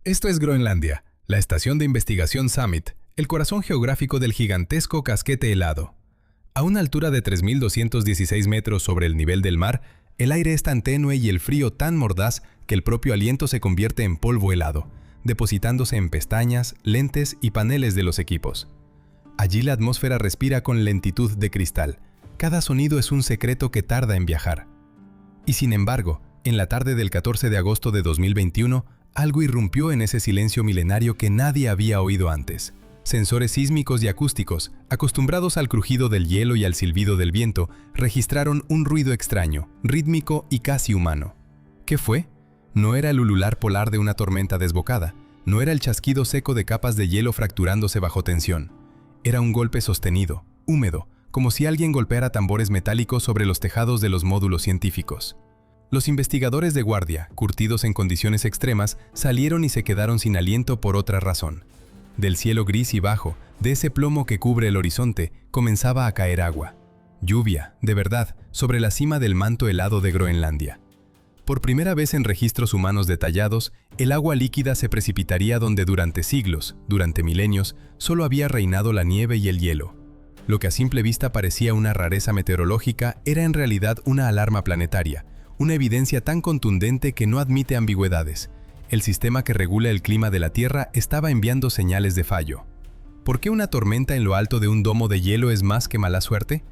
Esto es Groenlandia, la estación de investigación Summit, el corazón geográfico del gigantesco casquete helado. A una altura de 3.216 metros sobre el nivel del mar, el aire es tan tenue y el frío tan mordaz que el propio aliento se convierte en polvo helado, depositándose en pestañas, lentes y paneles de los equipos. Allí la atmósfera respira con lentitud de cristal. Cada sonido es un secreto que tarda en viajar. Y sin embargo, en la tarde del 14 de agosto de 2021, algo irrumpió en ese silencio milenario que nadie había oído antes. Sensores sísmicos y acústicos, acostumbrados al crujido del hielo y al silbido del viento, registraron un ruido extraño, rítmico y casi humano. ¿Qué fue? No era el ulular polar de una tormenta desbocada, no era el chasquido seco de capas de hielo fracturándose bajo tensión. Era un golpe sostenido, húmedo, como si alguien golpeara tambores metálicos sobre los tejados de los módulos científicos. Los investigadores de guardia, curtidos en condiciones extremas, salieron y se quedaron sin aliento por otra razón. Del cielo gris y bajo, de ese plomo que cubre el horizonte, comenzaba a caer agua. Lluvia, de verdad, sobre la cima del manto helado de Groenlandia. Por primera vez en registros humanos detallados, el agua líquida se precipitaría donde durante siglos, durante milenios, solo había reinado la nieve y el hielo. Lo que a simple vista parecía una rareza meteorológica era en realidad una alarma planetaria, una evidencia tan contundente que no admite ambigüedades. El sistema que regula el clima de la Tierra estaba enviando señales de fallo. ¿Por qué una tormenta en lo alto de un domo de hielo es más que mala suerte?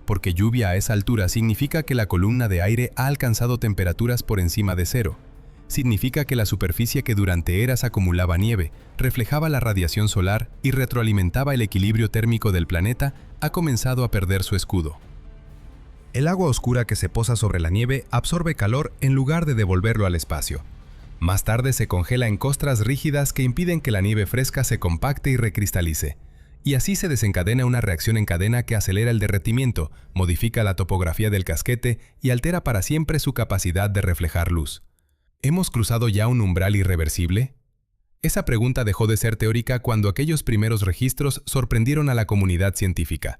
Porque lluvia a esa altura significa que la columna de aire ha alcanzado temperaturas por encima de cero. Significa que la superficie que durante eras acumulaba nieve, reflejaba la radiación solar y retroalimentaba el equilibrio térmico del planeta, ha comenzado a perder su escudo. El agua oscura que se posa sobre la nieve absorbe calor en lugar de devolverlo al espacio. Más tarde se congela en costras rígidas que impiden que la nieve fresca se compacte y recristalice. Y así se desencadena una reacción en cadena que acelera el derretimiento, modifica la topografía del casquete y altera para siempre su capacidad de reflejar luz. ¿Hemos cruzado ya un umbral irreversible? Esa pregunta dejó de ser teórica cuando aquellos primeros registros sorprendieron a la comunidad científica.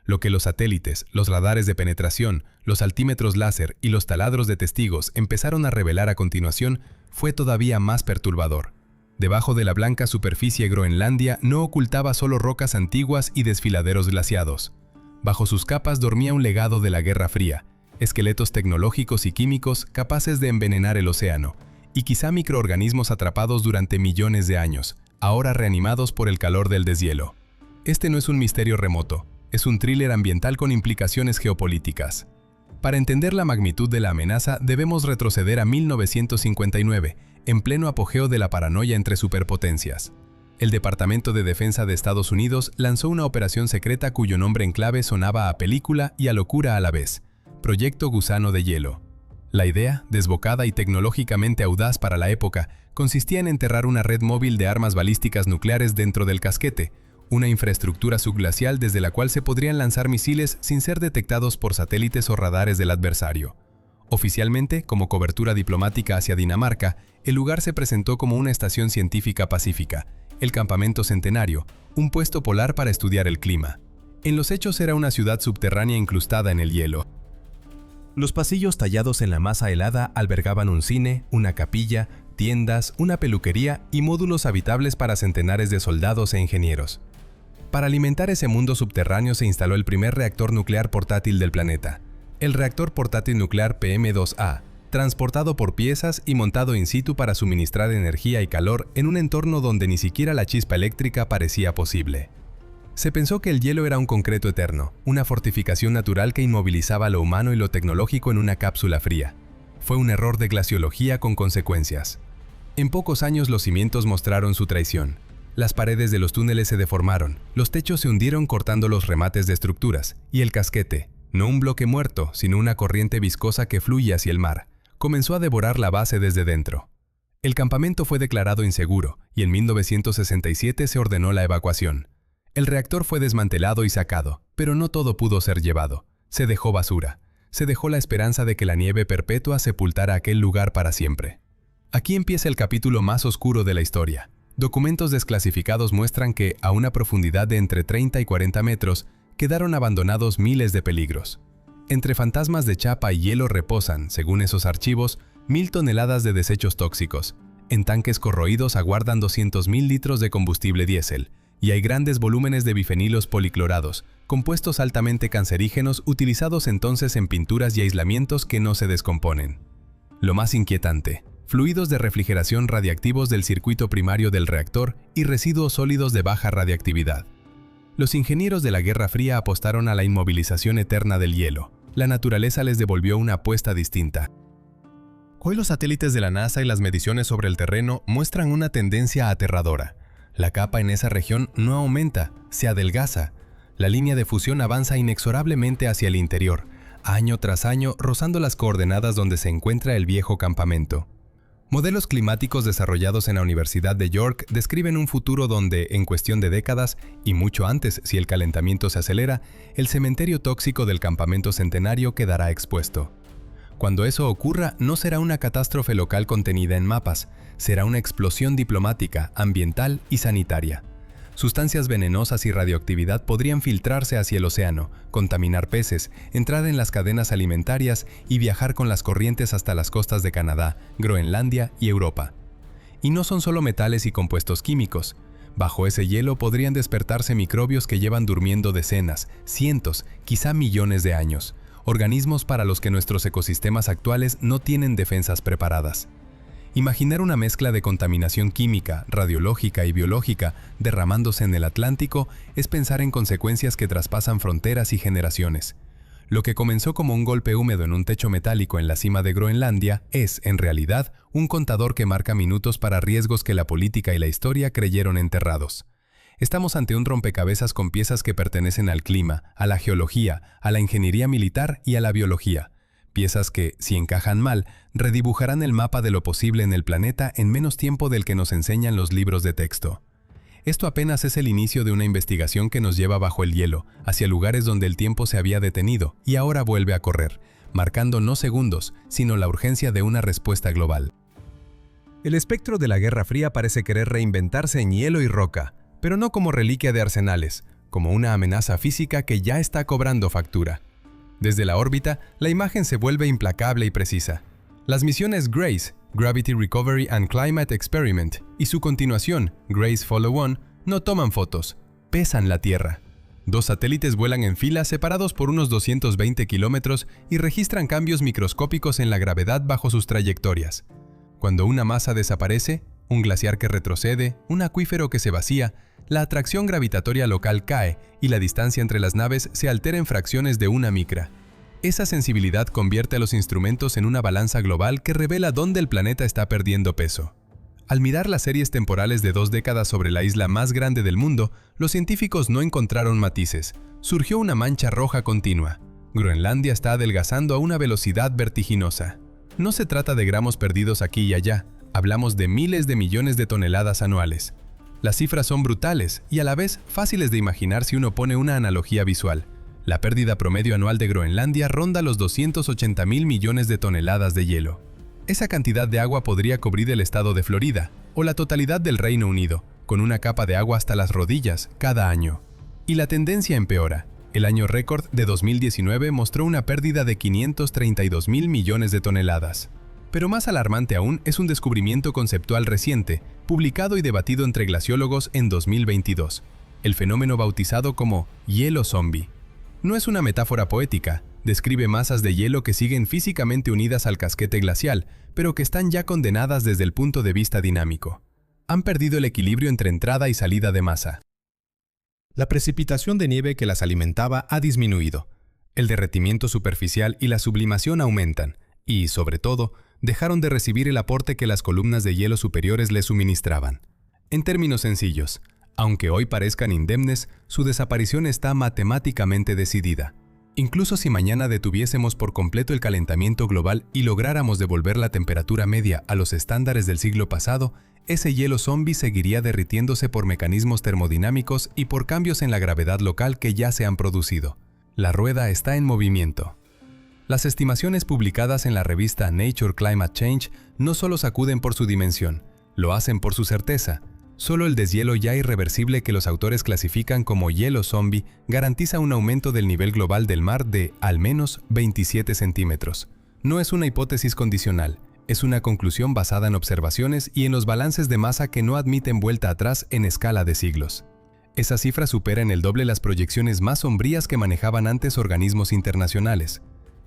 Lo que los satélites, los radares de penetración, los altímetros láser y los taladros de testigos empezaron a revelar a continuación fue todavía más perturbador. Debajo de la blanca superficie Groenlandia no ocultaba solo rocas antiguas y desfiladeros glaciados. Bajo sus capas dormía un legado de la Guerra Fría, esqueletos tecnológicos y químicos capaces de envenenar el océano, y quizá microorganismos atrapados durante millones de años, ahora reanimados por el calor del deshielo. Este no es un misterio remoto. Es un thriller ambiental con implicaciones geopolíticas. Para entender la magnitud de la amenaza, debemos retroceder a 1959, en pleno apogeo de la paranoia entre superpotencias. El Departamento de Defensa de Estados Unidos lanzó una operación secreta cuyo nombre en clave sonaba a película y a locura a la vez: Proyecto Gusano de Hielo. La idea, desbocada y tecnológicamente audaz para la época, consistía en enterrar una red móvil de armas balísticas nucleares dentro del casquete, una infraestructura subglacial desde la cual se podrían lanzar misiles sin ser detectados por satélites o radares del adversario. Oficialmente, como cobertura diplomática hacia Dinamarca, el lugar se presentó como una estación científica pacífica, el Campamento Centenario, un puesto polar para estudiar el clima. En los hechos era una ciudad subterránea incrustada en el hielo. Los pasillos tallados en la masa helada albergaban un cine, una capilla, tiendas, una peluquería y módulos habitables para centenares de soldados e ingenieros. Para alimentar ese mundo subterráneo se instaló el primer reactor nuclear portátil del planeta, el reactor portátil nuclear PM2A, transportado por piezas y montado in situ para suministrar energía y calor en un entorno donde ni siquiera la chispa eléctrica parecía posible. Se pensó que el hielo era un concreto eterno, una fortificación natural que inmovilizaba lo humano y lo tecnológico en una cápsula fría. Fue un error de glaciología con consecuencias. En pocos años los cimientos mostraron su traición. Las paredes de los túneles se deformaron, los techos se hundieron cortando los remates de estructuras, y el casquete, no un bloque muerto, sino una corriente viscosa que fluye hacia el mar, comenzó a devorar la base desde dentro. El campamento fue declarado inseguro, y en 1967 se ordenó la evacuación. El reactor fue desmantelado y sacado, pero no todo pudo ser llevado. Se dejó basura. Se dejó la esperanza de que la nieve perpetua sepultara aquel lugar para siempre. Aquí empieza el capítulo más oscuro de la historia. Documentos desclasificados muestran que, a una profundidad de entre 30 y 40 metros, quedaron abandonados miles de peligros. Entre fantasmas de chapa y hielo reposan, según esos archivos, 1000 toneladas de desechos tóxicos. En tanques corroídos aguardan 200.000 litros de combustible diésel, y hay grandes volúmenes de bifenilos policlorados, compuestos altamente cancerígenos utilizados entonces en pinturas y aislamientos que no se descomponen. Lo más inquietante, fluidos de refrigeración radiactivos del circuito primario del reactor y residuos sólidos de baja radiactividad. Los ingenieros de la Guerra Fría apostaron a la inmovilización eterna del hielo. La naturaleza les devolvió una apuesta distinta. Hoy los satélites de la NASA y las mediciones sobre el terreno muestran una tendencia aterradora. La capa en esa región no aumenta, se adelgaza. La línea de fusión avanza inexorablemente hacia el interior, año tras año rozando las coordenadas donde se encuentra el viejo campamento. Modelos climáticos desarrollados en la Universidad de York describen un futuro donde, en cuestión de décadas, y mucho antes si el calentamiento se acelera, el cementerio tóxico del campamento centenario quedará expuesto. Cuando eso ocurra, no será una catástrofe local contenida en mapas, será una explosión diplomática, ambiental y sanitaria. Sustancias venenosas y radioactividad podrían filtrarse hacia el océano, contaminar peces, entrar en las cadenas alimentarias y viajar con las corrientes hasta las costas de Canadá, Groenlandia y Europa. Y no son solo metales y compuestos químicos. Bajo ese hielo podrían despertarse microbios que llevan durmiendo decenas, cientos, quizá millones de años, organismos para los que nuestros ecosistemas actuales no tienen defensas preparadas. Imaginar una mezcla de contaminación química, radiológica y biológica derramándose en el Atlántico es pensar en consecuencias que traspasan fronteras y generaciones. Lo que comenzó como un golpe húmedo en un techo metálico en la cima de Groenlandia es, en realidad, un contador que marca minutos para riesgos que la política y la historia creyeron enterrados. Estamos ante un rompecabezas con piezas que pertenecen al clima, a la geología, a la ingeniería militar y a la biología. Piezas que, si encajan mal, redibujarán el mapa de lo posible en el planeta en menos tiempo del que nos enseñan los libros de texto. Esto apenas es el inicio de una investigación que nos lleva bajo el hielo, hacia lugares donde el tiempo se había detenido y ahora vuelve a correr, marcando no segundos, sino la urgencia de una respuesta global. El espectro de la Guerra Fría parece querer reinventarse en hielo y roca, pero no como reliquia de arsenales, como una amenaza física que ya está cobrando factura. Desde la órbita, la imagen se vuelve implacable y precisa. Las misiones GRACE, Gravity Recovery and Climate Experiment, y su continuación, GRACE Follow-On, no toman fotos, pesan la Tierra. 2 satélites vuelan en fila separados por unos 220 kilómetros y registran cambios microscópicos en la gravedad bajo sus trayectorias. Cuando una masa desaparece, un glaciar que retrocede, un acuífero que se vacía, la atracción gravitatoria local cae y la distancia entre las naves se altera en fracciones de una micra. Esa sensibilidad convierte a los instrumentos en una balanza global que revela dónde el planeta está perdiendo peso. Al mirar las series temporales de 2 décadas sobre la isla más grande del mundo, los científicos no encontraron matices. Surgió una mancha roja continua. Groenlandia está adelgazando a una velocidad vertiginosa. No se trata de gramos perdidos aquí y allá, hablamos de miles de millones de toneladas anuales. Las cifras son brutales y a la vez fáciles de imaginar si uno pone una analogía visual. La pérdida promedio anual de Groenlandia ronda los 280.000 millones de toneladas de hielo. Esa cantidad de agua podría cubrir el estado de Florida o la totalidad del Reino Unido, con una capa de agua hasta las rodillas cada año. Y la tendencia empeora. El año récord de 2019 mostró una pérdida de 532.000 millones de toneladas. Pero más alarmante aún es un descubrimiento conceptual reciente, publicado y debatido entre glaciólogos en 2022, el fenómeno bautizado como hielo zombie. No es una metáfora poética, describe masas de hielo que siguen físicamente unidas al casquete glacial, pero que están ya condenadas desde el punto de vista dinámico. Han perdido el equilibrio entre entrada y salida de masa. La precipitación de nieve que las alimentaba ha disminuido. El derretimiento superficial y la sublimación aumentan, y, sobre todo, dejaron de recibir el aporte que las columnas de hielo superiores les suministraban. En términos sencillos, aunque hoy parezcan indemnes, su desaparición está matemáticamente decidida. Incluso si mañana detuviésemos por completo el calentamiento global y lográramos devolver la temperatura media a los estándares del siglo pasado, ese hielo zombie seguiría derritiéndose por mecanismos termodinámicos y por cambios en la gravedad local que ya se han producido. La rueda está en movimiento. Las estimaciones publicadas en la revista Nature Climate Change no solo sacuden por su dimensión, lo hacen por su certeza. Solo el deshielo ya irreversible que los autores clasifican como hielo zombie garantiza un aumento del nivel global del mar de, al menos, 27 centímetros. No es una hipótesis condicional, Es una conclusión basada en observaciones y en los balances de masa que no admiten vuelta atrás en escala de siglos. Esa cifra supera en el doble las proyecciones más sombrías que manejaban antes organismos internacionales.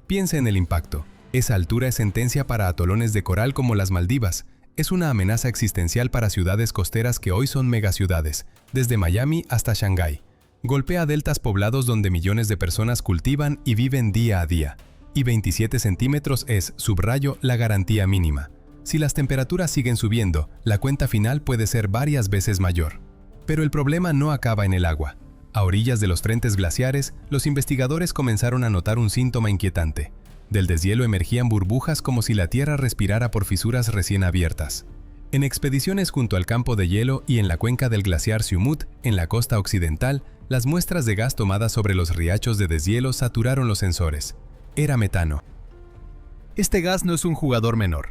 Piense en el impacto. Esa altura es sentencia para atolones de coral como las Maldivas. Es una amenaza existencial para ciudades costeras que hoy son megaciudades, desde Miami hasta Shanghái. Golpea deltas poblados donde millones de personas cultivan y viven día a día. Y 27 centímetros es, subrayo, la garantía mínima. Si las temperaturas siguen subiendo, la cuenta final puede ser varias veces mayor. Pero el problema no acaba en el agua. A orillas de los frentes glaciares, los investigadores comenzaron a notar un síntoma inquietante. Del deshielo emergían burbujas como si la Tierra respirara por fisuras recién abiertas. En expediciones junto al campo de hielo y en la cuenca del glaciar Siumut, en la costa occidental, las muestras de gas tomadas sobre los riachos de deshielo saturaron los sensores. Era metano. Este gas no es un jugador menor.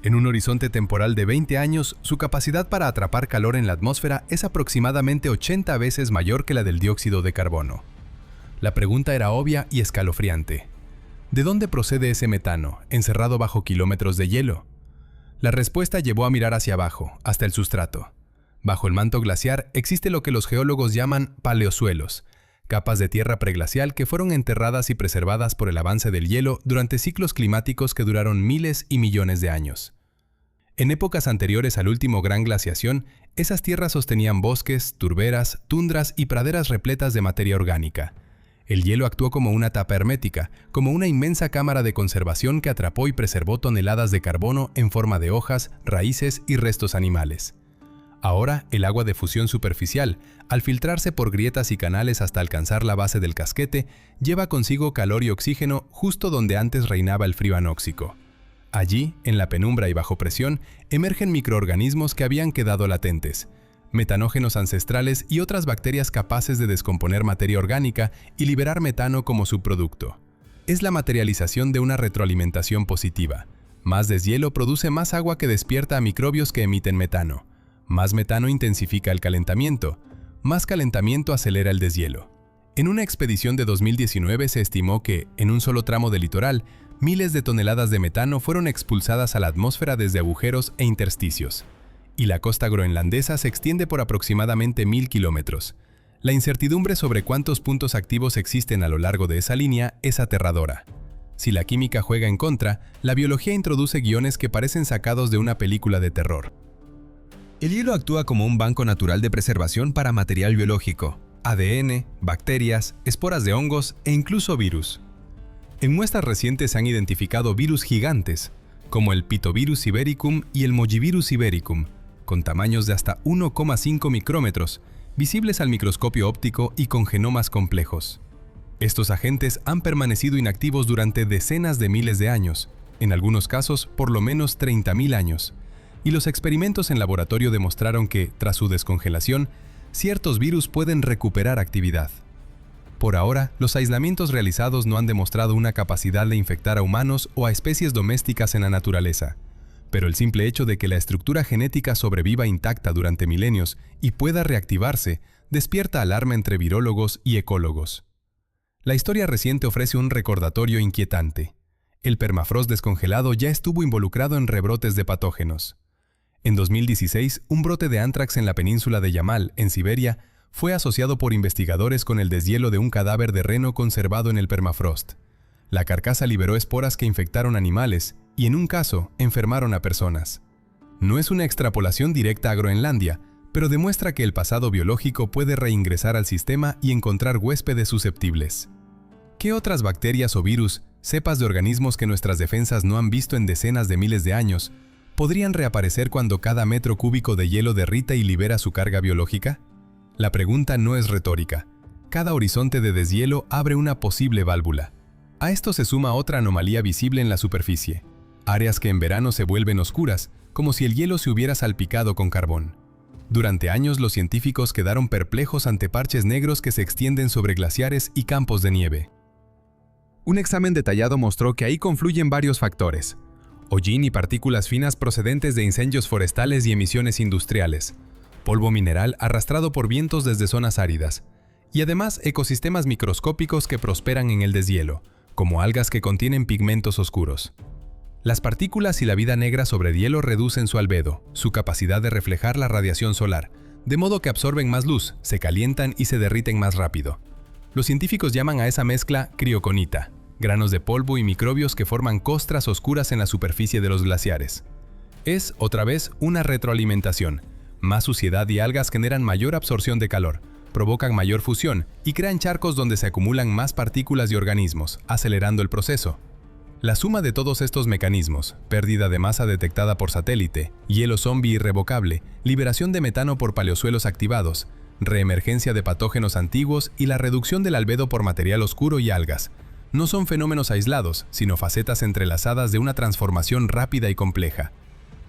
En un horizonte temporal de 20 años, su capacidad para atrapar calor en la atmósfera es aproximadamente 80 veces mayor que la del dióxido de carbono. La pregunta era obvia y escalofriante. ¿De dónde procede ese metano, encerrado bajo kilómetros de hielo? La respuesta llevó a mirar hacia abajo, hasta el sustrato. Bajo el manto glaciar existe lo que los geólogos llaman paleosuelos, capas de tierra preglacial que fueron enterradas y preservadas por el avance del hielo durante ciclos climáticos que duraron miles y millones de años. En épocas anteriores al último gran glaciación, esas tierras sostenían bosques, turberas, tundras y praderas repletas de materia orgánica. El hielo actuó como una tapa hermética, como una inmensa cámara de conservación que atrapó y preservó toneladas de carbono en forma de hojas, raíces y restos animales. Ahora, el agua de fusión superficial, al filtrarse por grietas y canales hasta alcanzar la base del casquete, lleva consigo calor y oxígeno justo donde antes reinaba el frío anóxico. Allí, en la penumbra y bajo presión, emergen microorganismos que habían quedado latentes, metanógenos ancestrales y otras bacterias capaces de descomponer materia orgánica y liberar metano como subproducto. Es la materialización de una retroalimentación positiva. Más deshielo produce más agua que despierta a microbios que emiten metano. Más metano intensifica el calentamiento. Más calentamiento acelera el deshielo. En una expedición de 2019 se estimó que, en un solo tramo de litoral, miles de toneladas de metano fueron expulsadas a la atmósfera desde agujeros e intersticios. Y la costa groenlandesa se extiende por aproximadamente 1000 kilómetros. La incertidumbre sobre cuántos puntos activos existen a lo largo de esa línea es aterradora. Si la química juega en contra, la biología introduce guiones que parecen sacados de una película de terror. El hielo actúa como un banco natural de preservación para material biológico, ADN, bacterias, esporas de hongos e incluso virus. En muestras recientes se han identificado virus gigantes, como el Pitovirus ibericum y el Mojivirus ibericum, con tamaños de hasta 1,5 micrómetros, visibles al microscopio óptico y con genomas complejos. Estos agentes han permanecido inactivos durante decenas de miles de años, en algunos casos por lo menos 30.000 años, y los experimentos en laboratorio demostraron que, tras su descongelación, ciertos virus pueden recuperar actividad. Por ahora, los aislamientos realizados no han demostrado una capacidad de infectar a humanos o a especies domésticas en la naturaleza, pero el simple hecho de que la estructura genética sobreviva intacta durante milenios y pueda reactivarse despierta alarma entre virólogos y ecólogos. La historia reciente ofrece un recordatorio inquietante. El permafrost descongelado ya estuvo involucrado en rebrotes de patógenos. En 2016, un brote de ántrax en la península de Yamal, en Siberia, fue asociado por investigadores con el deshielo de un cadáver de reno conservado en el permafrost. La carcasa liberó esporas que infectaron animales y, en un caso, enfermaron a personas. No es una extrapolación directa a Groenlandia, pero demuestra que el pasado biológico puede reingresar al sistema y encontrar huéspedes susceptibles. ¿Qué otras bacterias o virus, cepas de organismos que nuestras defensas no han visto en decenas de miles de años, podrían reaparecer cuando cada metro cúbico de hielo derrita y libera su carga biológica? La pregunta no es retórica. Cada horizonte de deshielo abre una posible válvula. A esto se suma otra anomalía visible en la superficie. Áreas que en verano se vuelven oscuras, como si el hielo se hubiera salpicado con carbón. Durante años los científicos quedaron perplejos ante parches negros que se extienden sobre glaciares y campos de nieve. Un examen detallado mostró que ahí confluyen varios factores: hollín y partículas finas procedentes de incendios forestales y emisiones industriales, polvo mineral arrastrado por vientos desde zonas áridas, y además ecosistemas microscópicos que prosperan en el deshielo, como algas que contienen pigmentos oscuros. Las partículas y la vida negra sobre el hielo reducen su albedo, su capacidad de reflejar la radiación solar, de modo que absorben más luz, se calientan y se derriten más rápido. Los científicos llaman a esa mezcla crioconita, granos de polvo y microbios que forman costras oscuras en la superficie de los glaciares. Es, otra vez, una retroalimentación. Más suciedad y algas generan mayor absorción de calor, provocan mayor fusión y crean charcos donde se acumulan más partículas y organismos, acelerando el proceso. La suma de todos estos mecanismos, pérdida de masa detectada por satélite, hielo zombie irrevocable, liberación de metano por paleosuelos activados, reemergencia de patógenos antiguos y la reducción del albedo por material oscuro y algas, no son fenómenos aislados, sino facetas entrelazadas de una transformación rápida y compleja.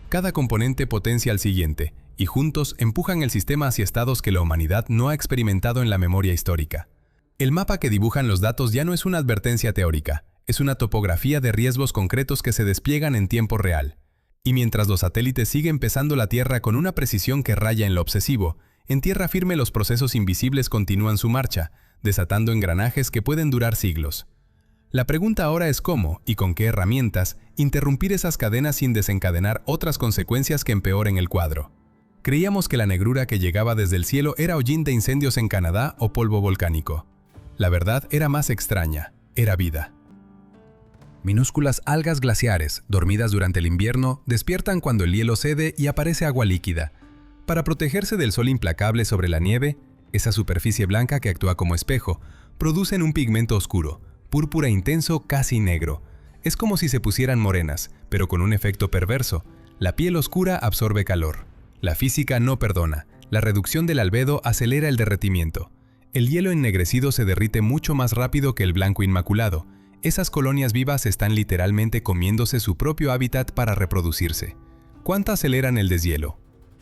Cada componente potencia al siguiente, y juntos empujan el sistema hacia estados que la humanidad no ha experimentado en la memoria histórica. El mapa que dibujan los datos ya no es una advertencia teórica, es una topografía de riesgos concretos que se despliegan en tiempo real. Y mientras los satélites siguen pesando la Tierra con una precisión que raya en lo obsesivo, en tierra firme los procesos invisibles continúan su marcha, desatando engranajes que pueden durar siglos. La pregunta ahora es cómo, y con qué herramientas, interrumpir esas cadenas sin desencadenar otras consecuencias que empeoren el cuadro. Creíamos que la negrura que llegaba desde el cielo era hollín de incendios en Canadá o polvo volcánico. La verdad era más extraña, era vida. Minúsculas algas glaciares, dormidas durante el invierno, despiertan cuando el hielo cede y aparece agua líquida. Para protegerse del sol implacable sobre la nieve, esa superficie blanca que actúa como espejo, producen un pigmento oscuro, púrpura intenso casi negro. Es como si se pusieran morenas, pero con un efecto perverso. La piel oscura absorbe calor. La física no perdona. La reducción del albedo acelera el derretimiento. El hielo ennegrecido se derrite mucho más rápido que el blanco inmaculado. Esas colonias vivas están literalmente comiéndose su propio hábitat para reproducirse. ¿Cuánto aceleran el deshielo?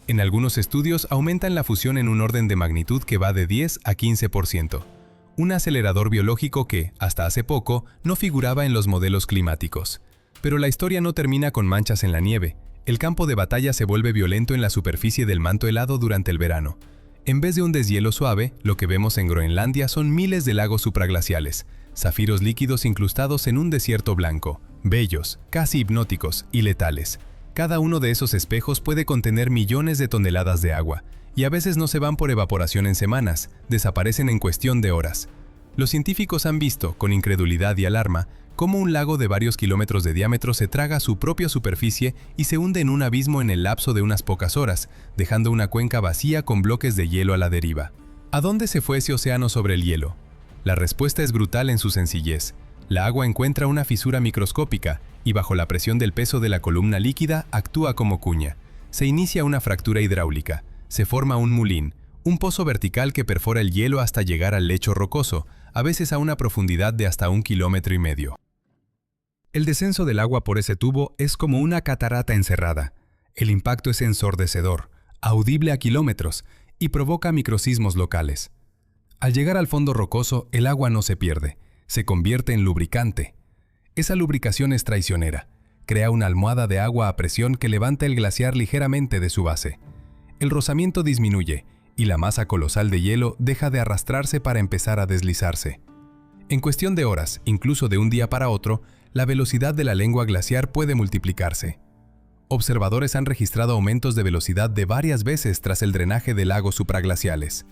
En algunos estudios aumentan la fusión en un orden de magnitud que va de 10 a 15%. Un acelerador biológico que, hasta hace poco, no figuraba en los modelos climáticos. Pero la historia no termina con manchas en la nieve. El campo de batalla se vuelve violento en la superficie del manto helado durante el verano. En vez de un deshielo suave, lo que vemos en Groenlandia son miles de lagos supraglaciales, zafiros líquidos incrustados en un desierto blanco, bellos, casi hipnóticos y letales. Cada uno de esos espejos puede contener millones de toneladas de agua, y a veces no se van por evaporación en semanas, desaparecen en cuestión de horas. Los científicos han visto, con incredulidad y alarma, cómo un lago de varios kilómetros de diámetro se traga su propia superficie y se hunde en un abismo en el lapso de unas pocas horas, dejando una cuenca vacía con bloques de hielo a la deriva. ¿A dónde se fue ese océano sobre el hielo? La respuesta es brutal en su sencillez. La agua encuentra una fisura microscópica y bajo la presión del peso de la columna líquida actúa como cuña. Se inicia una fractura hidráulica, se forma un mulín, un pozo vertical que perfora el hielo hasta llegar al lecho rocoso, a veces a una profundidad de hasta 1,5 kilómetros. El descenso del agua por ese tubo es como una catarata encerrada. El impacto es ensordecedor, audible a kilómetros, y provoca microsismos locales. Al llegar al fondo rocoso, el agua no se pierde, se convierte en lubricante. Esa lubricación es traicionera, crea una almohada de agua a presión que levanta el glaciar ligeramente de su base. El rozamiento disminuye, y la masa colosal de hielo deja de arrastrarse para empezar a deslizarse. En cuestión de horas, incluso de un día para otro, la velocidad de la lengua glaciar puede multiplicarse. Observadores han registrado aumentos de velocidad de varias veces tras el drenaje de lagos supraglaciales.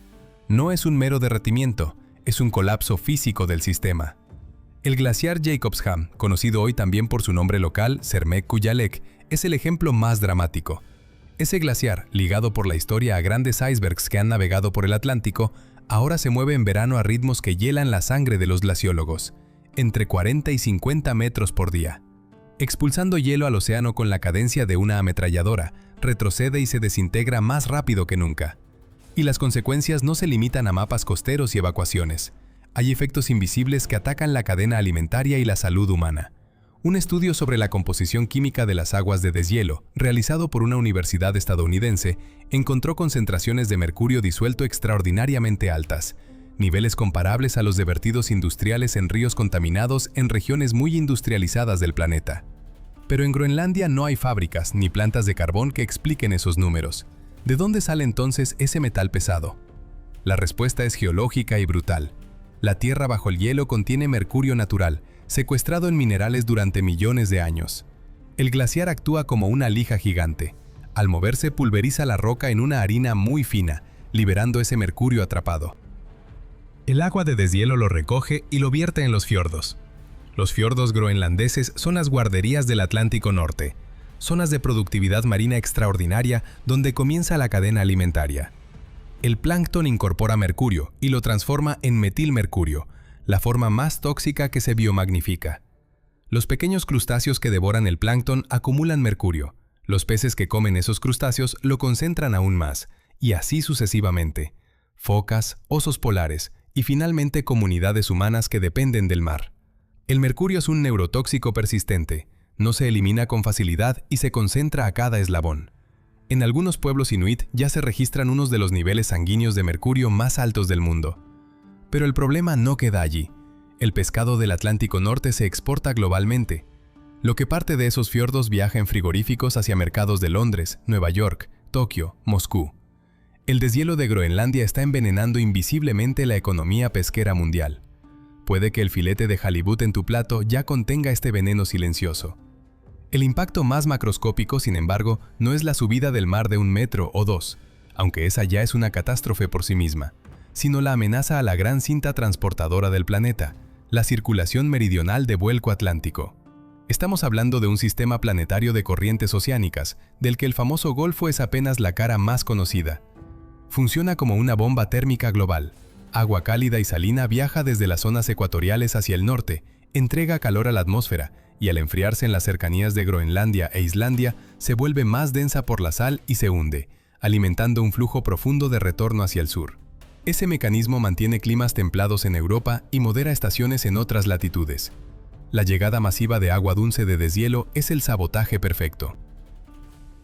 No es un mero derretimiento, es un colapso físico del sistema. El glaciar Jacobsham, conocido hoy también por su nombre local, Cermek-Kuyalek, es el ejemplo más dramático. Ese glaciar, ligado por la historia a grandes icebergs que han navegado por el Atlántico, ahora se mueve en verano a ritmos que hielan la sangre de los glaciólogos, entre 40 y 50 metros por día. Expulsando hielo al océano con la cadencia de una ametralladora, retrocede y se desintegra más rápido que nunca. Y las consecuencias no se limitan a mapas costeros y evacuaciones. Hay efectos invisibles que atacan la cadena alimentaria y la salud humana. Un estudio sobre la composición química de las aguas de deshielo, realizado por una universidad estadounidense, encontró concentraciones de mercurio disuelto extraordinariamente altas, niveles comparables a los de vertidos industriales en ríos contaminados en regiones muy industrializadas del planeta. Pero en Groenlandia no hay fábricas ni plantas de carbón que expliquen esos números. ¿De dónde sale entonces ese metal pesado? La respuesta es geológica y brutal. La tierra bajo el hielo contiene mercurio natural, secuestrado en minerales durante millones de años. El glaciar actúa como una lija gigante. Al moverse, pulveriza la roca en una harina muy fina, liberando ese mercurio atrapado. El agua de deshielo lo recoge y lo vierte en los fiordos. Los fiordos groenlandeses son las guarderías del Atlántico Norte, zonas de productividad marina extraordinaria donde comienza la cadena alimentaria. El plancton incorpora mercurio y lo transforma en metilmercurio, la forma más tóxica que se biomagnifica. Los pequeños crustáceos que devoran el plancton acumulan mercurio. Los peces que comen esos crustáceos lo concentran aún más, y así sucesivamente. Focas, osos polares y finalmente comunidades humanas que dependen del mar. El mercurio es un neurotóxico persistente, no se elimina con facilidad y se concentra a cada eslabón. En algunos pueblos inuit ya se registran unos de los niveles sanguíneos de mercurio más altos del mundo. Pero el problema no queda allí. El pescado del Atlántico Norte se exporta globalmente. Lo que parte de esos fiordos viaja en frigoríficos hacia mercados de Londres, Nueva York, Tokio, Moscú. El deshielo de Groenlandia está envenenando invisiblemente la economía pesquera mundial. Puede que el filete de halibut en tu plato ya contenga este veneno silencioso. El impacto más macroscópico, sin embargo, no es la subida del mar de 1 metro o 2, aunque esa ya es una catástrofe por sí misma, sino la amenaza a la gran cinta transportadora del planeta, la circulación meridional de vuelco atlántico. Estamos hablando de un sistema planetario de corrientes oceánicas, del que el famoso Golfo es apenas la cara más conocida. Funciona como una bomba térmica global. Agua cálida y salina viaja desde las zonas ecuatoriales hacia el norte, entrega calor a la atmósfera, y al enfriarse en las cercanías de Groenlandia e Islandia, se vuelve más densa por la sal y se hunde, alimentando un flujo profundo de retorno hacia el sur. Ese mecanismo mantiene climas templados en Europa y modera estaciones en otras latitudes. La llegada masiva de agua dulce de deshielo es el sabotaje perfecto.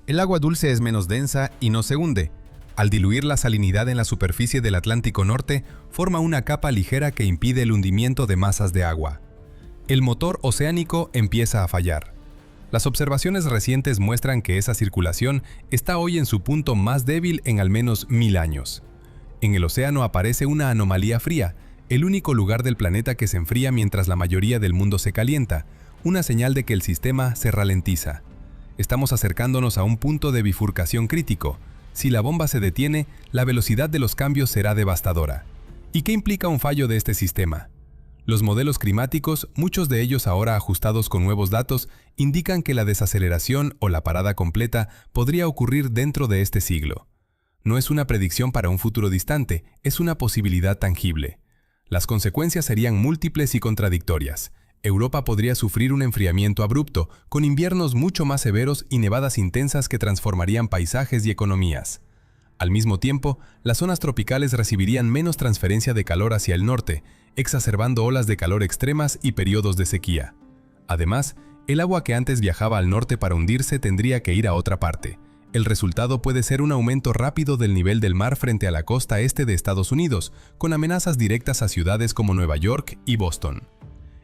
El agua dulce es menos densa y no se hunde. Al diluir la salinidad en la superficie del Atlántico Norte, forma una capa ligera que impide el hundimiento de masas de agua. El motor oceánico empieza a fallar. Las observaciones recientes muestran que esa circulación está hoy en su punto más débil en al menos 1000 años. En el océano aparece una anomalía fría, el único lugar del planeta que se enfría mientras la mayoría del mundo se calienta, una señal de que el sistema se ralentiza. Estamos acercándonos a un punto de bifurcación crítico. Si la bomba se detiene, la velocidad de los cambios será devastadora. ¿Y qué implica un fallo de este sistema? Los modelos climáticos, muchos de ellos ahora ajustados con nuevos datos, indican que la desaceleración o la parada completa podría ocurrir dentro de este siglo. No es una predicción para un futuro distante, es una posibilidad tangible. Las consecuencias serían múltiples y contradictorias. Europa podría sufrir un enfriamiento abrupto, con inviernos mucho más severos y nevadas intensas que transformarían paisajes y economías. Al mismo tiempo, las zonas tropicales recibirían menos transferencia de calor hacia el norte, exacerbando olas de calor extremas y periodos de sequía. Además, el agua que antes viajaba al norte para hundirse tendría que ir a otra parte. El resultado puede ser un aumento rápido del nivel del mar frente a la costa este de Estados Unidos, con amenazas directas a ciudades como Nueva York y Boston.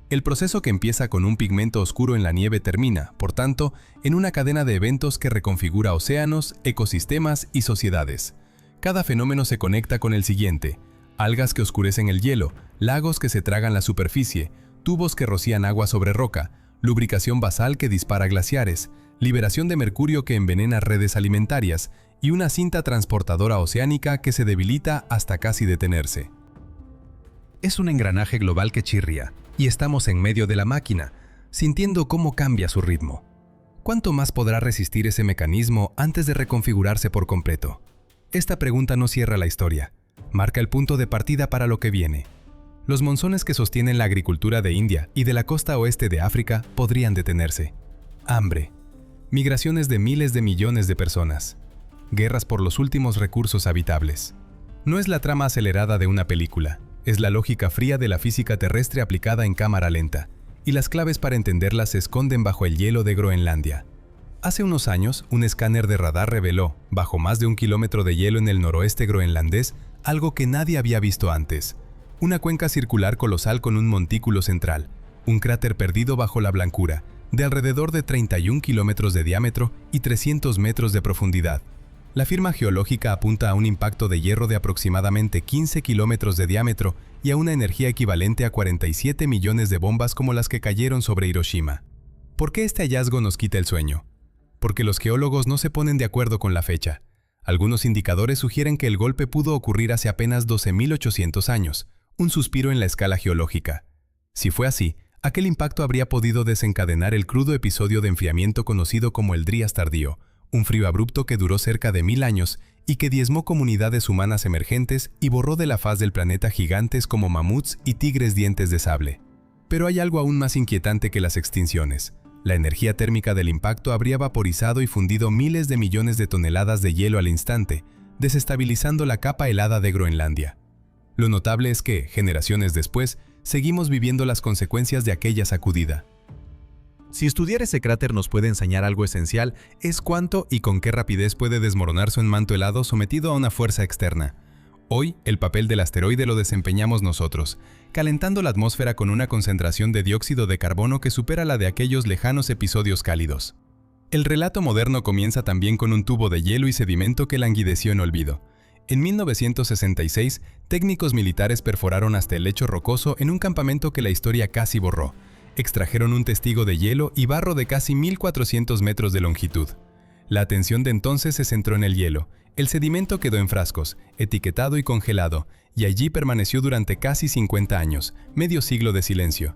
El proceso que empieza con un pigmento oscuro en la nieve termina, por tanto, en una cadena de eventos que reconfigura océanos, ecosistemas y sociedades. Cada fenómeno se conecta con el siguiente: algas que oscurecen el hielo, lagos que se tragan la superficie, tubos que rocían agua sobre roca, lubricación basal que dispara glaciares, liberación de mercurio que envenena redes alimentarias y una cinta transportadora oceánica que se debilita hasta casi detenerse. Es un engranaje global que chirría, y estamos en medio de la máquina, sintiendo cómo cambia su ritmo. ¿Cuánto más podrá resistir ese mecanismo antes de reconfigurarse por completo? Esta pregunta no cierra la historia, marca el punto de partida para lo que viene. Los monzones que sostienen la agricultura de India y de la costa oeste de África podrían detenerse. Hambre, migraciones de miles de millones de personas, guerras por los últimos recursos habitables. No es la trama acelerada de una película, es la lógica fría de la física terrestre aplicada en cámara lenta, y las claves para entenderla se esconden bajo el hielo de Groenlandia. Hace unos años, un escáner de radar reveló, bajo más de 1 kilómetro de hielo en el noroeste groenlandés, algo que nadie había visto antes: una cuenca circular colosal con un montículo central, un cráter perdido bajo la blancura, de alrededor de 31 kilómetros de diámetro y 300 metros de profundidad. La firma geológica apunta a un impacto de hierro de aproximadamente 15 kilómetros de diámetro y a una energía equivalente a 47 millones de bombas como las que cayeron sobre Hiroshima. ¿Por qué este hallazgo nos quita el sueño? Porque los geólogos no se ponen de acuerdo con la fecha. Algunos indicadores sugieren que el golpe pudo ocurrir hace apenas 12.800 años, un suspiro en la escala geológica. Si fue así, aquel impacto habría podido desencadenar el crudo episodio de enfriamiento conocido como el Drías tardío, un frío abrupto que duró cerca de 1000 años y que diezmó comunidades humanas emergentes y borró de la faz del planeta gigantes como mamuts y tigres dientes de sable. Pero hay algo aún más inquietante que las extinciones. La energía térmica del impacto habría vaporizado y fundido miles de millones de toneladas de hielo al instante, desestabilizando la capa helada de Groenlandia. Lo notable es que, generaciones después, seguimos viviendo las consecuencias de aquella sacudida. Si estudiar ese cráter nos puede enseñar algo esencial, es cuánto y con qué rapidez puede desmoronarse un manto helado sometido a una fuerza externa. Hoy, el papel del asteroide lo desempeñamos nosotros, calentando la atmósfera con una concentración de dióxido de carbono que supera la de aquellos lejanos episodios cálidos. El relato moderno comienza también con un tubo de hielo y sedimento que languideció en olvido. En 1966, técnicos militares perforaron hasta el lecho rocoso en un campamento que la historia casi borró. Extrajeron un testigo de hielo y barro de casi 1.400 metros de longitud. La atención de entonces se centró en el hielo. El sedimento quedó en frascos, etiquetado y congelado, y allí permaneció durante casi 50 años, medio siglo de silencio.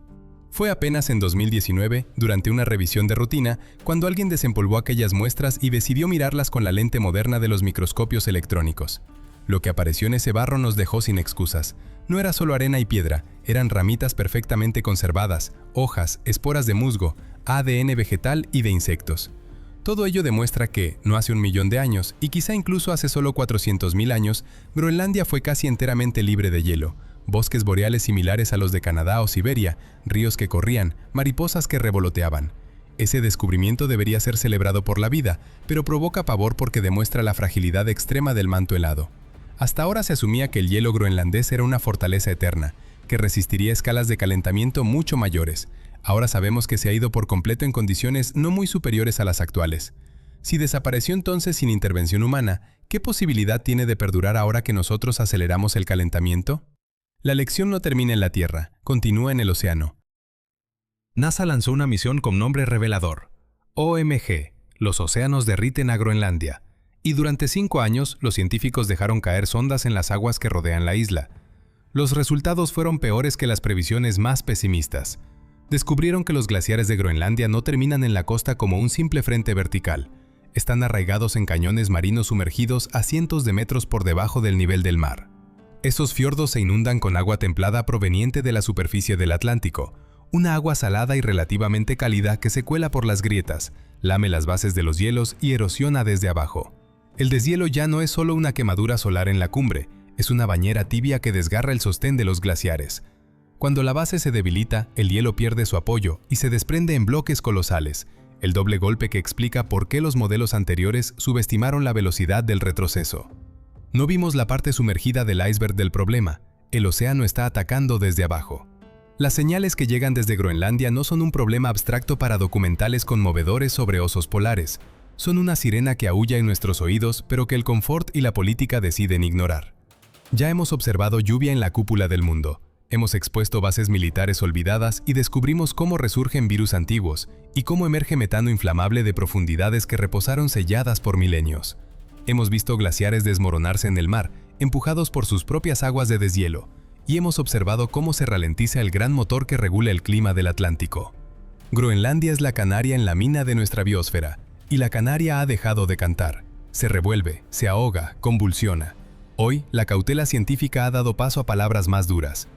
Fue apenas en 2019, durante una revisión de rutina, cuando alguien desempolvó aquellas muestras y decidió mirarlas con la lente moderna de los microscopios electrónicos. Lo que apareció en ese barro nos dejó sin excusas. No era solo arena y piedra, eran ramitas perfectamente conservadas, hojas, esporas de musgo, ADN vegetal y de insectos. Todo ello demuestra que, no hace 1.000.000 de años, y quizá incluso hace solo 400.000 años, Groenlandia fue casi enteramente libre de hielo. Bosques boreales similares a los de Canadá o Siberia, ríos que corrían, mariposas que revoloteaban. Ese descubrimiento debería ser celebrado por la vida, pero provoca pavor porque demuestra la fragilidad extrema del manto helado. Hasta ahora se asumía que el hielo groenlandés era una fortaleza eterna, que resistiría escalas de calentamiento mucho mayores. Ahora sabemos que se ha ido por completo en condiciones no muy superiores a las actuales. Si desapareció entonces sin intervención humana, ¿qué posibilidad tiene de perdurar ahora que nosotros aceleramos el calentamiento? La lección no termina en la Tierra, continúa en el océano. NASA lanzó una misión con nombre revelador. OMG, los océanos derriten a Groenlandia. Y durante 5 años, los científicos dejaron caer sondas en las aguas que rodean la isla. Los resultados fueron peores que las previsiones más pesimistas. Descubrieron que los glaciares de Groenlandia no terminan en la costa como un simple frente vertical. Están arraigados en cañones marinos sumergidos a cientos de metros por debajo del nivel del mar. Esos fiordos se inundan con agua templada proveniente de la superficie del Atlántico, una agua salada y relativamente cálida que se cuela por las grietas, lame las bases de los hielos y erosiona desde abajo. El deshielo ya no es solo una quemadura solar en la cumbre, es una bañera tibia que desgarra el sostén de los glaciares. Cuando la base se debilita, el hielo pierde su apoyo y se desprende en bloques colosales, el doble golpe que explica por qué los modelos anteriores subestimaron la velocidad del retroceso. No vimos la parte sumergida del iceberg del problema, el océano está atacando desde abajo. Las señales que llegan desde Groenlandia no son un problema abstracto para documentales conmovedores sobre osos polares, son una sirena que aúlla en nuestros oídos pero que el confort y la política deciden ignorar. Ya hemos observado lluvia en la cúpula del mundo. Hemos expuesto bases militares olvidadas y descubrimos cómo resurgen virus antiguos y cómo emerge metano inflamable de profundidades que reposaron selladas por milenios. Hemos visto glaciares desmoronarse en el mar, empujados por sus propias aguas de deshielo, y hemos observado cómo se ralentiza el gran motor que regula el clima del Atlántico. Groenlandia es la canaria en la mina de nuestra biosfera, y la canaria ha dejado de cantar. Se revuelve, se ahoga, convulsiona. Hoy, la cautela científica ha dado paso a palabras más duras.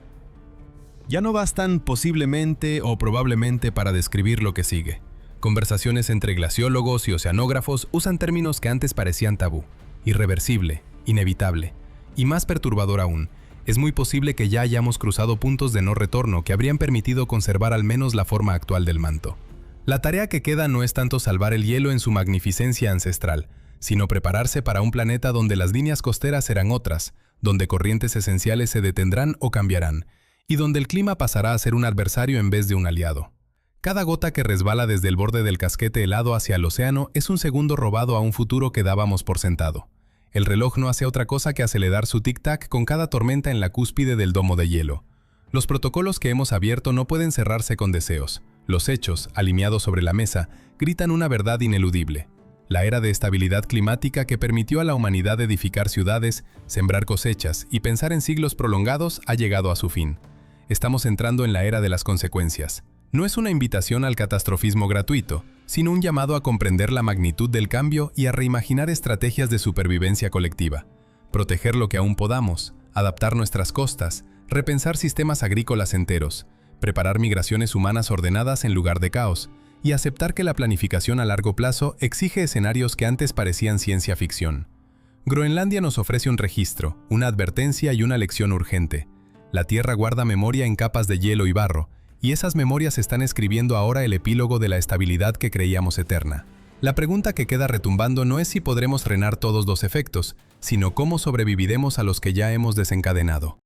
Ya no bastan posiblemente o probablemente para describir lo que sigue. Conversaciones entre glaciólogos y oceanógrafos usan términos que antes parecían tabú. Irreversible, inevitable. Y más perturbador aún, es muy posible que ya hayamos cruzado puntos de no retorno que habrían permitido conservar al menos la forma actual del manto. La tarea que queda no es tanto salvar el hielo en su magnificencia ancestral, sino prepararse para un planeta donde las líneas costeras serán otras, donde corrientes esenciales se detendrán o cambiarán, y donde el clima pasará a ser un adversario en vez de un aliado. Cada gota que resbala desde el borde del casquete helado hacia el océano es un segundo robado a un futuro que dábamos por sentado. El reloj no hace otra cosa que acelerar su tic-tac con cada tormenta en la cúspide del domo de hielo. Los protocolos que hemos abierto no pueden cerrarse con deseos. Los hechos, alineados sobre la mesa, gritan una verdad ineludible. La era de estabilidad climática que permitió a la humanidad edificar ciudades, sembrar cosechas y pensar en siglos prolongados ha llegado a su fin. Estamos entrando en la era de las consecuencias. No es una invitación al catastrofismo gratuito, sino un llamado a comprender la magnitud del cambio y a reimaginar estrategias de supervivencia colectiva. Proteger lo que aún podamos, adaptar nuestras costas, repensar sistemas agrícolas enteros, preparar migraciones humanas ordenadas en lugar de caos, y aceptar que la planificación a largo plazo exige escenarios que antes parecían ciencia ficción. Groenlandia nos ofrece un registro, una advertencia y una lección urgente. La Tierra guarda memoria en capas de hielo y barro, y esas memorias están escribiendo ahora el epílogo de la estabilidad que creíamos eterna. La pregunta que queda retumbando no es si podremos frenar todos los efectos, sino cómo sobreviviremos a los que ya hemos desencadenado.